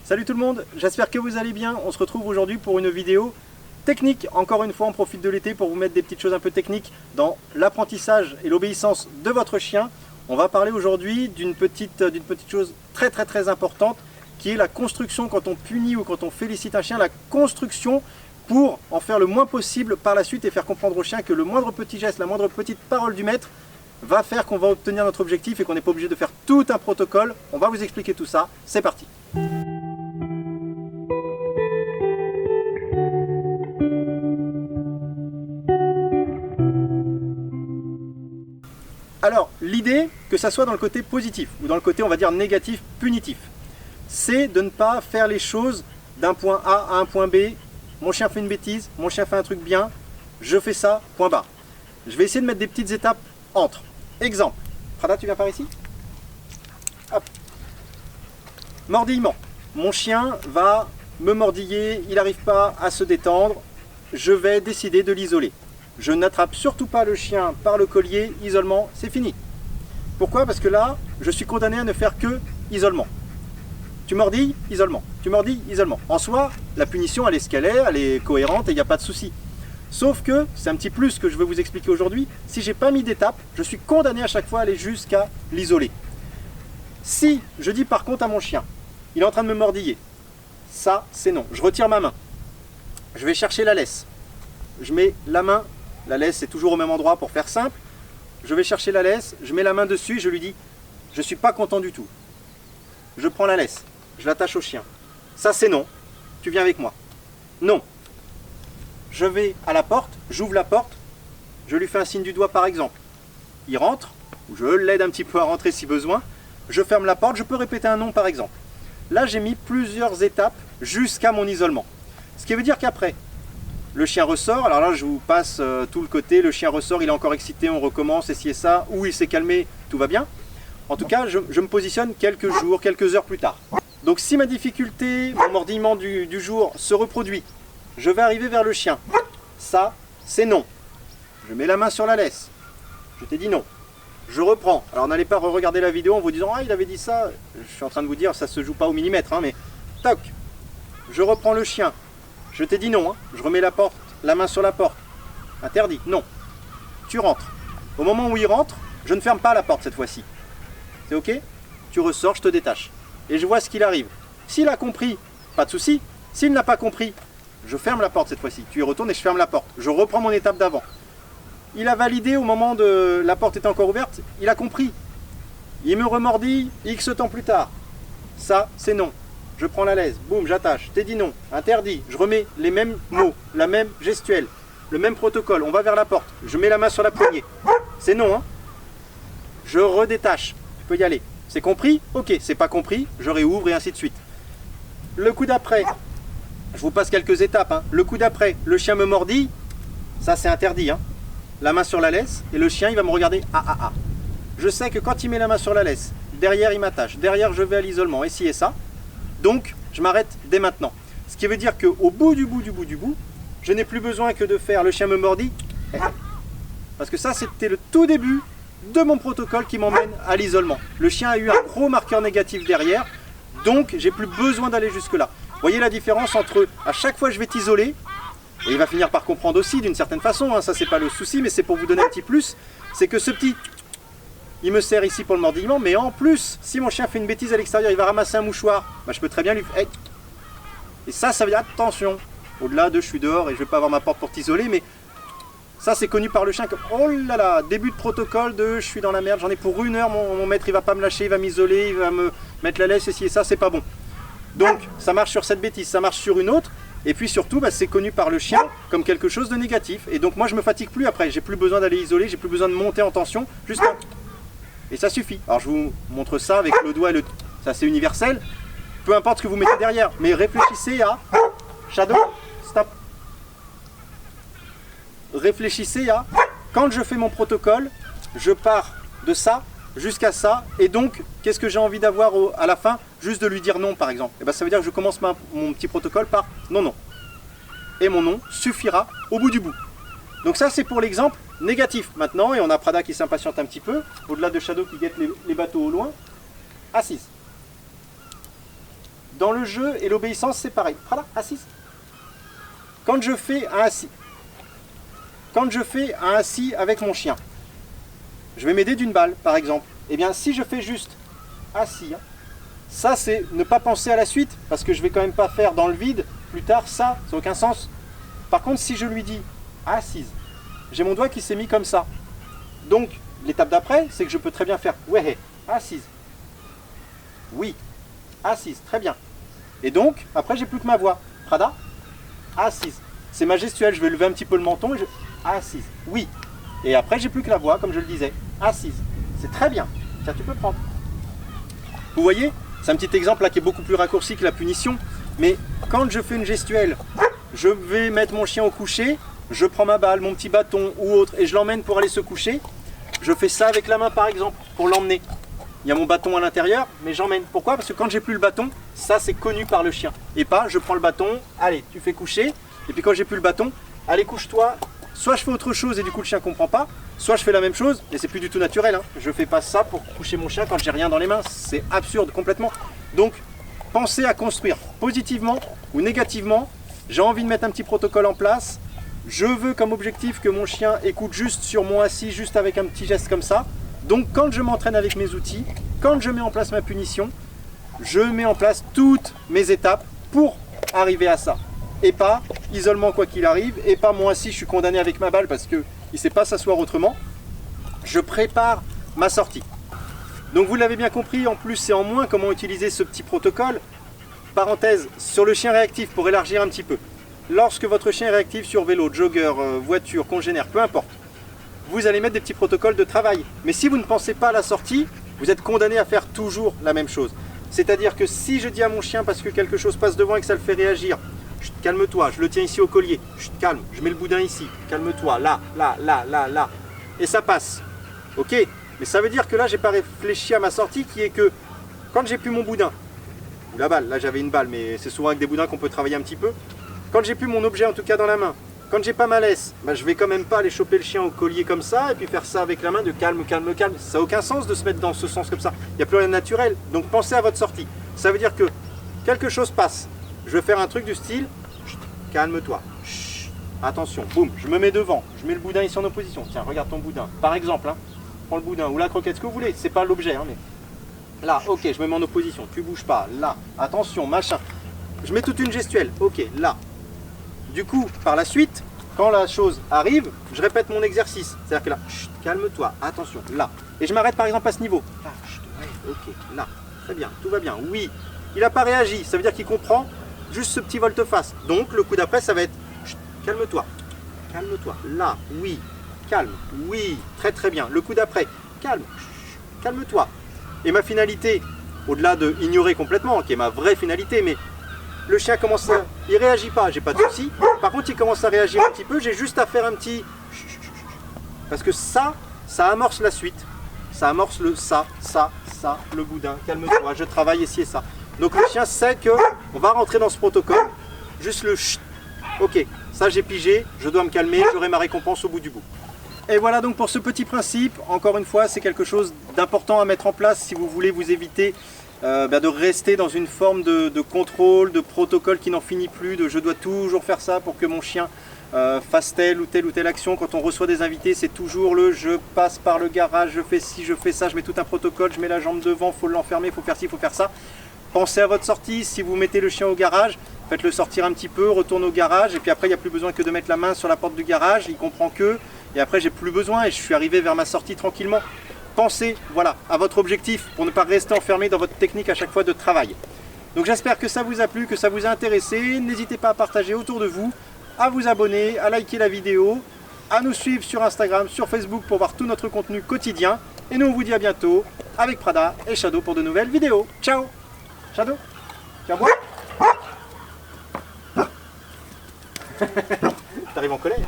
Salut tout le monde, j'espère que vous allez bien. On se retrouve aujourd'hui pour une vidéo technique. Encore une fois, on profite de l'été pour vous mettre des petites choses un peu techniques dans l'apprentissage et l'obéissance de votre chien. On va parler aujourd'hui d'une petite chose très importante qui est la construction quand on punit ou quand on félicite un chien. La construction pour en faire le moins possible par la suite et faire comprendre au chien que le moindre petit geste, la moindre petite parole du maître va faire qu'on va obtenir notre objectif et qu'on n'est pas obligé de faire tout un protocole. On va vous expliquer tout ça. C'est parti. Alors, l'idée, que ça soit dans le côté positif ou dans le côté, on va dire, négatif, punitif, c'est de ne pas faire les choses d'un point A à un point B. Mon chien fait une bêtise, mon chien fait un truc bien, je fais ça, point barre. Je vais essayer de mettre des petites étapes entre. Exemple, Prada, tu viens par ici? Hop. Mordillement. Mon chien va me mordiller, il n'arrive pas à se détendre, je vais décider de l'isoler. Je n'attrape surtout pas le chien par le collier, isolement, c'est fini. Pourquoi? Parce que là, je suis condamné à ne faire que isolement. Tu mordilles, isolement. Tu mordilles, isolement. En soi, la punition, elle est ce qu'elle est, elle est cohérente et il n'y a pas de souci. Sauf que, c'est un petit plus que je vais vous expliquer aujourd'hui, si j'ai pas mis d'étape, je suis condamné à chaque fois à aller jusqu'à l'isoler. Si je dis par contre à mon chien, il est en train de me mordiller, ça c'est non. Je retire ma main. Je vais chercher la laisse. Je mets la main. La laisse c'est toujours au même endroit pour faire simple. Je vais chercher la laisse, je mets la main dessus et je lui dis je ne suis pas content du tout. Je prends la laisse, je l'attache au chien. Ça c'est non, tu viens avec moi. Non. Je vais à la porte, j'ouvre la porte, je lui fais un signe du doigt par exemple. Il rentre, ou je l'aide un petit peu à rentrer si besoin. Je ferme la porte, je peux répéter un non par exemple. Là j'ai mis plusieurs étapes jusqu'à mon isolement. Ce qui veut dire qu'après, le chien ressort, alors là je vous passe tout le côté, le chien ressort, il est encore excité, on recommence, et si et ça, ou il s'est calmé, tout va bien. En tout cas, je me positionne quelques jours, quelques heures plus tard. Donc si ma difficulté, mon mordillement du jour se reproduit, je vais arriver vers le chien. Ça, c'est non. Je mets la main sur la laisse. Je t'ai dit non. Je reprends. Alors n'allez pas re-regarder la vidéo en vous disant « Ah, il avait dit ça ». Je suis en train de vous dire, ça se joue pas au millimètre, hein, mais toc. Je reprends le chien. Je t'ai dit non, hein. Je remets la main sur la porte. Interdit, non. Tu rentres. Au moment où il rentre, je ne ferme pas la porte cette fois-ci. C'est ok? Tu ressors, je te détache. Et je vois ce qu'il arrive. S'il a compris, pas de souci. S'il n'a pas compris, je ferme la porte cette fois-ci. Tu y retournes et je ferme la porte. Je reprends mon étape d'avant. Il a validé au moment de la porte était encore ouverte, il a compris. Il me remordit X temps plus tard. Ça, c'est non. Je prends la laisse, boum, j'attache, t'ai dit non, interdit, je remets les mêmes mots, la même gestuelle, le même protocole, on va vers la porte, je mets la main sur la poignée, c'est non, hein. Je redétache, tu peux y aller, c'est compris? Ok, c'est pas compris, je réouvre et ainsi de suite. Le coup d'après, je vous passe quelques étapes, hein. Le coup d'après, le chien me mordit, ça c'est interdit, hein. La main sur la laisse, et le chien il va me regarder, Je sais que quand il met la main sur la laisse, derrière il m'attache, derrière je vais à l'isolement, et ci et ça. Donc, je m'arrête dès maintenant. Ce qui veut dire qu'au bout du bout, je n'ai plus besoin que de faire le chien me mordit. Parce que ça, c'était le tout début de mon protocole qui m'emmène à l'isolement. Le chien a eu un gros marqueur négatif derrière, donc j'ai plus besoin d'aller jusque-là. Vous voyez la différence entre à chaque fois je vais t'isoler, et il va finir par comprendre aussi d'une certaine façon, hein, ça c'est pas le souci, mais c'est pour vous donner un petit plus, c'est que ce petit... Il me sert ici pour le mordillement, mais en plus, si mon chien fait une bêtise à l'extérieur, il va ramasser un mouchoir, bah, je peux très bien lui faire... Et ça veut dire attention. Au-delà de je suis dehors et je vais pas avoir ma porte pour t'isoler, mais ça c'est connu par le chien comme oh là là, début de protocole de je suis dans la merde, j'en ai pour une heure, mon maître il va pas me lâcher, il va m'isoler, il va me mettre la laisse, et ci et ça, c'est pas bon. Donc ça marche sur cette bêtise, ça marche sur une autre, et puis surtout bah, c'est connu par le chien comme quelque chose de négatif. Et donc moi je me fatigue plus après, j'ai plus besoin d'aller isoler, j'ai plus besoin de monter en tension, juste un... Et ça suffit. Alors je vous montre ça avec le doigt et le... Ça c'est universel. Peu importe ce que vous mettez derrière. Mais réfléchissez à... Shadow, stop. Réfléchissez à... Quand je fais mon protocole, je pars de ça jusqu'à ça. Et donc, qu'est-ce que j'ai envie d'avoir à la fin? Juste de lui dire non par exemple. Et ben, ça veut dire que je commence mon petit protocole par non, non. Et mon non suffira au bout du bout. Donc ça c'est pour l'exemple négatif maintenant, et on a Prada qui s'impatiente un petit peu, au-delà de Shadow qui guette les bateaux au loin. Assise. Dans le jeu et l'obéissance, c'est pareil. Prada, assise. Quand je fais un assis avec mon chien, je vais m'aider d'une balle, par exemple. Eh bien, si je fais juste assis, ça c'est ne pas penser à la suite, parce que je vais quand même pas faire dans le vide, plus tard, ça n'a aucun sens. Par contre, si je lui dis assise, j'ai mon doigt qui s'est mis comme ça. Donc, l'étape d'après, c'est que je peux très bien faire ouais, assise. Oui, assise, très bien. Et donc, après, j'ai plus que ma voix. Prada, assise. C'est ma gestuelle, je vais lever un petit peu le menton et je... Assise, oui. Et après, j'ai plus que la voix, comme je le disais. Assise. C'est très bien. Tiens, tu peux prendre. Vous voyez, c'est un petit exemple là qui est beaucoup plus raccourci que la punition. Mais quand je fais une gestuelle, je vais mettre mon chien au coucher, je prends ma balle, mon petit bâton ou autre, et je l'emmène pour aller se coucher. Je fais ça avec la main, par exemple, pour l'emmener. Il y a mon bâton à l'intérieur, mais j'emmène. Pourquoi? Parce que quand j'ai plus le bâton, ça c'est connu par le chien. Et pas, je prends le bâton, allez, tu fais coucher. Et puis quand j'ai plus le bâton, allez, couche-toi. Soit je fais autre chose et du coup le chien ne comprend pas, soit je fais la même chose et c'est plus du tout naturel. Je fais pas ça pour coucher mon chien quand j'ai rien dans les mains. C'est absurde complètement. Donc, pensez à construire positivement ou négativement. J'ai envie de mettre un petit protocole en place. Je veux comme objectif que mon chien écoute juste sur mon assis, juste avec un petit geste comme ça. Donc quand je m'entraîne avec mes outils, quand je mets en place ma punition, je mets en place toutes mes étapes pour arriver à ça. Et pas isolement quoi qu'il arrive, et pas moi assis, je suis condamné avec ma balle parce qu'il ne sait pas s'asseoir autrement. Je prépare ma sortie. Donc vous l'avez bien compris, en plus et en moins, comment utiliser ce petit protocole. Parenthèse, sur le chien réactif, pour élargir un petit peu. Lorsque votre chien est réactif sur vélo, jogger, voiture, congénère, peu importe, vous allez mettre des petits protocoles de travail. Mais si vous ne pensez pas à la sortie, vous êtes condamné à faire toujours la même chose. C'est-à-dire que si je dis à mon chien parce que quelque chose passe devant et que ça le fait réagir, calme-toi, je le tiens ici au collier, calme, je mets le boudin ici, calme-toi, là, là, là, là, là, et ça passe. Ok, mais ça veut dire que là, j'ai pas réfléchi à ma sortie qui est que quand j'ai plus mon boudin, ou la balle, là j'avais une balle, mais c'est souvent avec des boudins qu'on peut travailler un petit peu. Quand j'ai plus mon objet, en tout cas dans la main, quand j'ai pas ma laisse, bah, je vais quand même pas aller choper le chien au collier comme ça et puis faire ça avec la main de calme, calme, calme. Ça n'a aucun sens de se mettre dans ce sens comme ça. Il n'y a plus rien de naturel. Donc pensez à votre sortie. Ça veut dire que quelque chose passe. Je vais faire un truc du style, calme-toi. Attention, boum, je me mets devant. Je mets le boudin ici en opposition. Tiens, regarde ton boudin. Par exemple, hein, prends le boudin ou la croquette, ce que vous voulez. C'est pas l'objet, hein, mais là, ok, je me mets en opposition. Tu bouges pas. Là, attention, machin. Je mets toute une gestuelle. Ok, là. Du coup, par la suite, quand la chose arrive, je répète mon exercice. C'est-à-dire que là, calme-toi, attention, là. Et je m'arrête par exemple à ce niveau. Là, ouais, ok, là. Très bien, tout va bien. Oui, il n'a pas réagi. Ça veut dire qu'il comprend juste ce petit volte-face. Donc, le coup d'après, ça va être calme-toi, calme-toi. Là, oui, calme, oui, très très bien. Le coup d'après, calme, calme-toi. Et ma finalité, au-delà de ignorer complètement, qui est ma vraie finalité, mais le chien commence à... Il réagit pas, j'ai pas de souci. Par contre, il commence à réagir un petit peu. J'ai juste à faire un petit... Parce que ça amorce la suite. Ça amorce le ça, le boudin. Calme-toi, je travaille ici et ça. Donc le chien sait qu'on va rentrer dans ce protocole. Juste le chut. Ok, ça j'ai pigé, je dois me calmer, j'aurai ma récompense au bout du bout. Et voilà donc pour ce petit principe. Encore une fois, c'est quelque chose d'important à mettre en place si vous voulez vous éviter de rester dans une forme de contrôle, de protocole qui n'en finit plus, de je dois toujours faire ça pour que mon chien fasse telle ou telle action. Quand on reçoit des invités, c'est toujours le je passe par le garage, je fais ci, je fais ça, je mets tout un protocole, je mets la jambe devant, il faut l'enfermer, il faut faire ci, il faut faire ça. Pensez à votre sortie, si vous mettez le chien au garage, faites-le sortir un petit peu, retourne au garage, et puis après il n'y a plus besoin que de mettre la main sur la porte du garage, il comprend que, et après j'ai plus besoin et je suis arrivé vers ma sortie tranquillement. Pensez voilà, à votre objectif pour ne pas rester enfermé dans votre technique à chaque fois de travail. Donc j'espère que ça vous a plu, que ça vous a intéressé. N'hésitez pas à partager autour de vous, à vous abonner, à liker la vidéo, à nous suivre sur Instagram, sur Facebook pour voir tout notre contenu quotidien. Et nous on vous dit à bientôt avec Prada et Shadow pour de nouvelles vidéos. Ciao Shadow, tiens bois. T'arrives en colère.